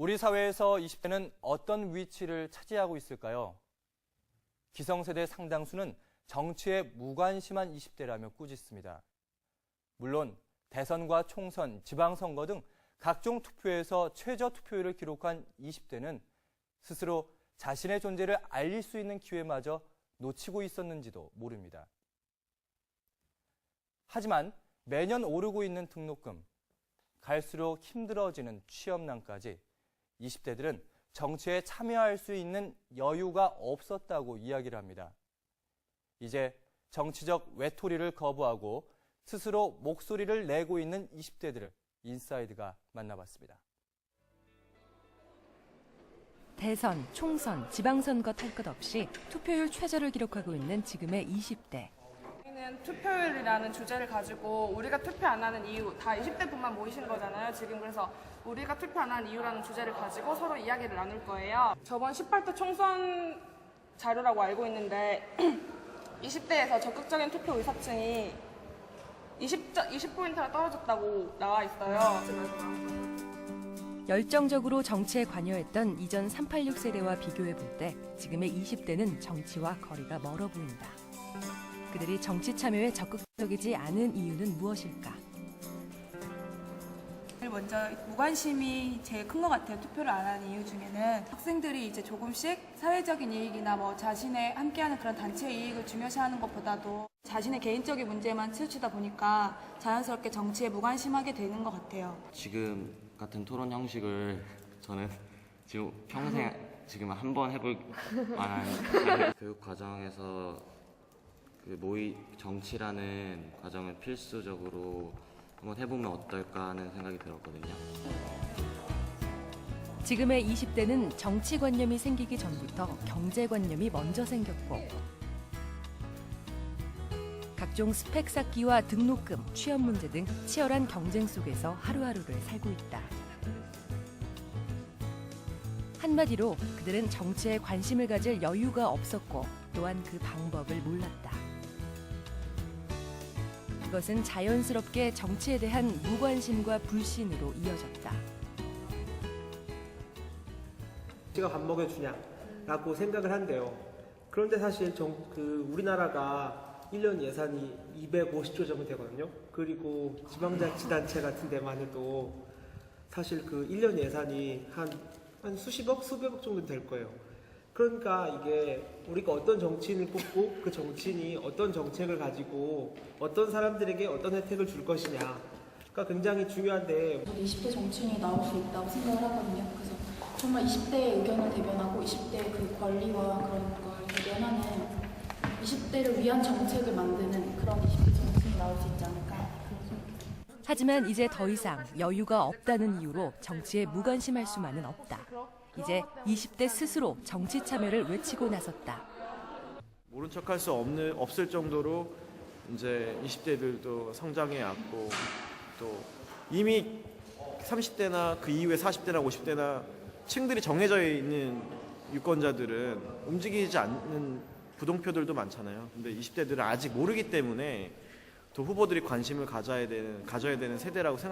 우리 사회에서 20대는 어떤 위치를 차지하고 있을까요? 기성세대 상당수는 정치에 무관심한 20대라며 꾸짖습니다. 물론 대선과 총선, 지방선거 등 각종 투표에서 최저 투표율을 기록한 20대는 스스로 자신의 존재를 알릴 수 있는 기회마저 놓치고 있었는지도 모릅니다. 하지만 매년 오르고 있는 등록금, 갈수록 힘들어지는 취업난까지 20대들은 정치에 참여할 수 있는 여유가 없었다고 이야기를 합니다. 이제 정치적 외톨이를 거부하고 스스로 목소리를 내고 있는 20대들을 인사이드가 만나봤습니다. 대선, 총선, 지방선거 탈 것 없이 투표율 최저를 기록하고 있는 지금의 20대. 저희는 투표율이라는 주제를 가지고 우리가 투표 안 하는 이유, 다 20대분만 모이신 거잖아요. 지금 그래서 우리가 투표 안 하는 이유라는 주제를 가지고 서로 이야기를 나눌 거예요. 저번 18대 총선 자료라고 알고 있는데 20대에서 적극적인 투표 의사층이 20포인트나 떨어졌다고 나와 있어요. 열정적으로 정치에 관여했던 이전 386 세대와 비교해 볼 때 지금의 20대는 정치와 거리가 멀어 보인다. 그들이 정치 참여에 적극적이지 않은 이유는 무엇일까? 먼저 무관심이 제일 큰 것 같아요. 투표를 안 하는 이유 중에는 학생들이 이제 조금씩 사회적인 이익이나 뭐 자신의 함께하는 그런 단체 이익을 중요시하는 것보다도 자신의 개인적인 문제만 치우치다 보니까 자연스럽게 정치에 무관심하게 되는 것 같아요. 지금 같은 토론 형식을 저는 지금 평생 지금 한번 해볼 만한 교육 과정에서 그 정치라는 과정을 필수적으로 한번 해보면 어떨까 하는 생각이 들었거든요. 지금의 20대는 정치관념이 생기기 전부터 경제관념이 먼저 생겼고 각종 스펙 쌓기와 등록금, 취업 문제 등 치열한 경쟁 속에서 하루하루를 살고 있다. 한마디로 그들은 정치에 관심을 가질 여유가 없었고 또한 그 방법을 몰랐다. 그것은 자연스럽게 정치에 대한 무관심과 불신으로 이어졌다. 정치가 밥 먹여주냐라고 생각을 한대요. 그런데 사실 우리나라가 1년 예산이 250조 정도 되거든요. 그리고 지방자치단체 같은 데만 해도 사실 그 1년 예산이 한 수십억, 수백억 정도 될 거예요. 그러니까 이게 우리가 어떤 정치인을 뽑고 그 정치인이 어떤 정책을 가지고 어떤 사람들에게 어떤 혜택을 줄 것이냐가 굉장히 중요한데, 저도 20대 정치인이 나올 수 있다고 생각을 하거든요. 그래서 정말 20대의 의견을 대변하고 20대의 그 권리와 그런 걸 대변하는 20대를 위한 정책을 만드는 그런 20대 정치인이 나올 수 있지 않을까. 하지만 이제 더 이상 여유가 없다는 이유로 정치에 무관심할 수만은 없다. 이제 20대 스스로 정치 참여를 외치고 나섰다. 모른 척할 수 없을 정도로 이제 20대들도 성장해 왔고 또 이미 30대나 그 이후에 40대나 50대나 층들이 정해져 있는 유권자들은 움직이지 않는 부동표들도 많잖아요. 근데 20대들은 아직 모르기 때문에 또 후보들이 관심을 가져야 되는 세대라고 생각합니다.